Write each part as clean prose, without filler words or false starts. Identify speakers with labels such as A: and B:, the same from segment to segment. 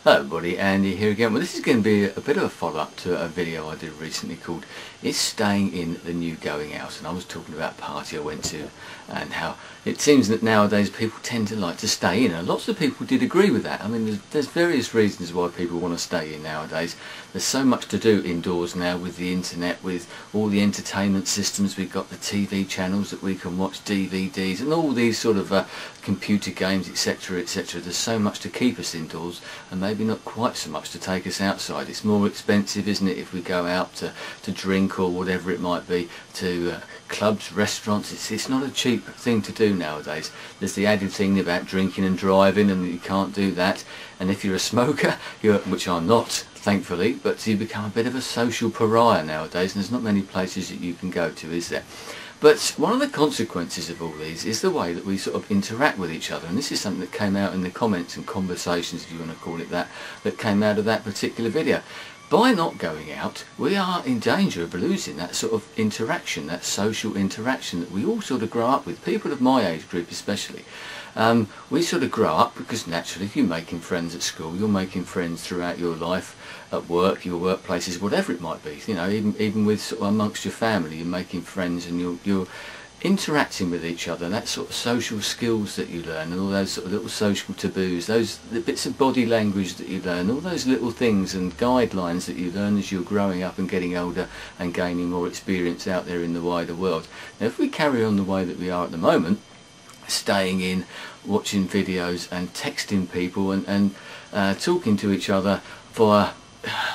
A: Hello everybody, Andy here again. Well, this is going to be a bit of a follow-up to a video I did recently called Is Staying In the New Going Out? And I was talking about a party I went to and how it seems that nowadays people tend to like to stay in, and lots of people did agree with that. I mean, there's various reasons why people want to stay in nowadays. There's so much to do indoors now with the internet, with all the entertainment systems. We've got the TV channels that we can watch, DVDs and all these sort of computer games, etc, etc. There's so much to keep us indoors and maybe not quite so much to take us outside. It's more expensive, isn't it, if we go out to drink or whatever it might be, to clubs, restaurants. It's not a cheap thing to do nowadays. There's the added thing about drinking and driving, and you can't do that. And if you're a smoker, which I'm not, thankfully, but you become a bit of a social pariah nowadays, and there's not many places that you can go to, is there? But one of the consequences of all these is the way that we sort of interact with each other, and this is something that came out in the comments and conversations, if you want to call it that, that came out of that particular video. By not going out, we are in danger of losing that sort of interaction, that social interaction that we all sort of grow up with, people of my age group especially. We sort of grow up because naturally if you're making friends at school, you're making friends throughout your life, at work, your workplaces, whatever it might be. You know, even with sort of amongst your family, you're making friends and you're interacting with each other. That sort of social skills that you learn, and all those sort of little social taboos, the bits of body language that you learn, all those little things and guidelines that you learn as you're growing up and getting older and gaining more experience out there in the wider world. Now, if we carry on the way that we are at the moment, staying in, watching videos and texting people and talking to each other via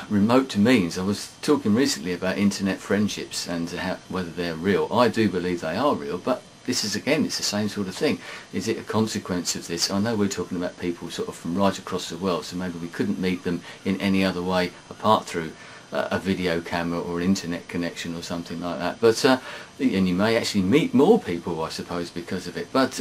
A: remote means. I was talking recently about internet friendships and whether they're real. I do believe they are real, but this is, again, it's the same sort of thing. Is it a consequence of this? I know we're talking about people sort of from right across the world, so maybe we couldn't meet them in any other way apart through a video camera or an internet connection or something like that. But and you may actually meet more people, I suppose, because of it. But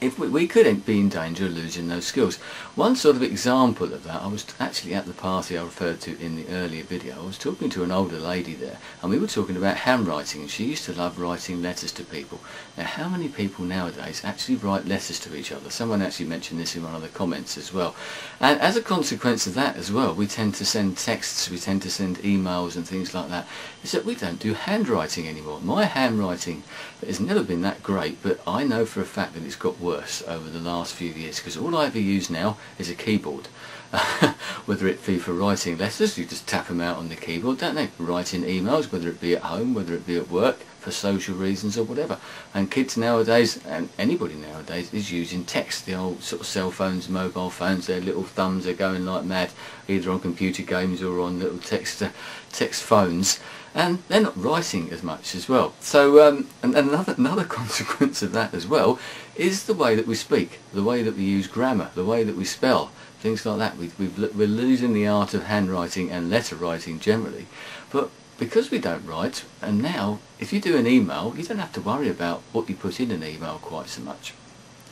A: if we could be in danger of losing those skills. One sort of example of that, I was actually at the party I referred to in the earlier video. I was talking to an older lady there, and we were talking about handwriting, and she used to love writing letters to people. Now, how many people nowadays actually write letters to each other? Someone actually mentioned this in one of the comments as well. And as a consequence of that as well, we tend to send texts, we tend to send emails and things like that, is that we don't do handwriting anymore. My handwriting has never been that great, but I know for a fact that it's got worse over the last few years, because all I ever use now is a keyboard. Whether it be for writing letters, you just tap them out on the keyboard, don't they? Writing emails, whether it be at home, whether it be at work, for social reasons or whatever. And kids nowadays, and anybody nowadays, is using text. The old sort of cell phones, mobile phones, their little thumbs are going like mad, either on computer games or on little text phones. And they're not writing as much as well. So and another consequence of that as well is the way that we speak, the way that we use grammar, the way that we spell, things like that. We're losing the art of handwriting and letter writing generally. But because we don't write, and now if you do an email, you don't have to worry about what you put in an email quite so much.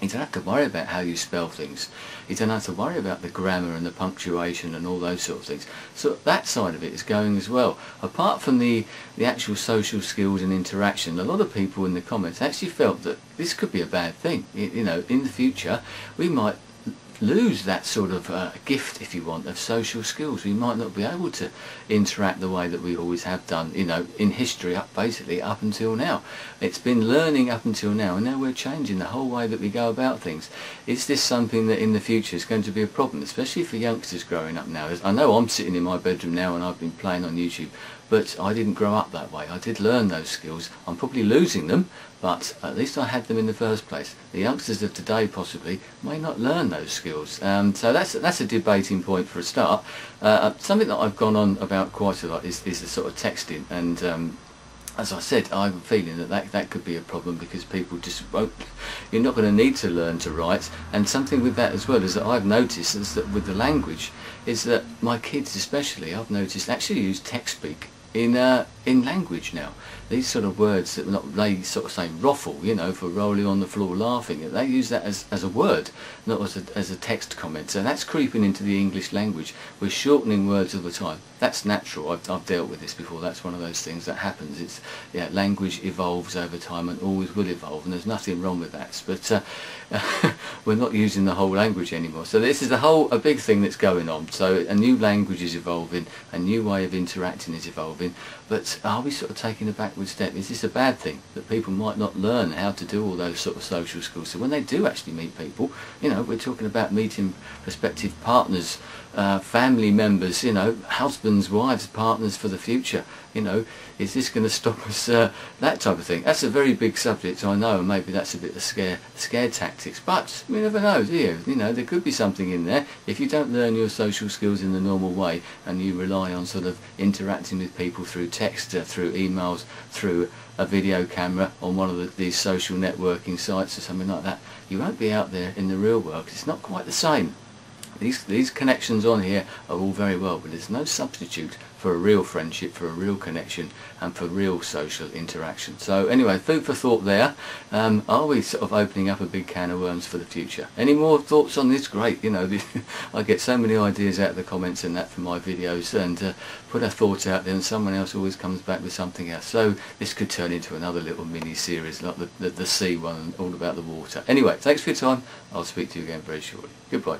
A: You don't have to worry about how you spell things. You don't have to worry about the grammar and the punctuation and all those sort of things. So that side of it is going as well. Apart from the actual social skills and interaction, a lot of people in the comments actually felt that this could be a bad thing. You know, in the future we might lose that sort of gift, if you want, of social skills. We might not be able to interact the way that we always have done, you know, in history, basically up until now. It's been learning up until now, and now we're changing the whole way that we go about things. Is this something that in the future is going to be a problem, especially for youngsters growing up now? I know I'm sitting in my bedroom now and I've been playing on YouTube, but I didn't grow up that way. I did learn those skills. I'm probably losing them, but at least I had them in the first place. The youngsters of today possibly may not learn those skills. So that's a debating point for a start. Something that I've gone on about quite a lot is the sort of texting, and as I said, I have a feeling that could be a problem because people just won't. You're not going to need to learn to write. And something with that as well is that I've noticed is that with the language is that my kids especially, I've noticed, actually use text speak in language now. These sort of words that they sort of say ruffle, you know, for rolling on the floor laughing. They use that as a word, not as a text comment. So that's creeping into the English language. We're shortening words all the time. That's natural. I've dealt with this before. That's one of those things that happens. Language evolves over time and always will evolve, and there's nothing wrong with that. But we're not using the whole language anymore. So this is a big thing that's going on. So a new language is evolving, a new way of interacting is evolving, but are we sort of taking a backward step? Is this a bad thing, that people might not learn how to do all those sort of social skills? So when they do actually meet people, you know, we're talking about meeting prospective partners, family members, you know, husbands, wives, partners for the future. You know, is this going to stop us? That type of thing. That's a very big subject, I know, and maybe that's a bit of scare tactics, but you never know, do you? You know, there could be something in there. If you don't learn your social skills in the normal way and you rely on sort of interacting with people through text, through emails, through a video camera on one of these social networking sites or something like that, you won't be out there in the real world. It's not quite the same. These connections on here are all very well, but there's no substitute for a real friendship, for a real connection, and for real social interaction. So anyway, food for thought there. Are we sort of opening up a big can of worms for the future? Any more thoughts on this? Great. You know, I get so many ideas out of the comments and that from my videos, and put a thought out there, and someone else always comes back with something else. So this could turn into another little mini series, like the sea one, all about the water. Anyway, thanks for your time. I'll speak to you again very shortly. Goodbye.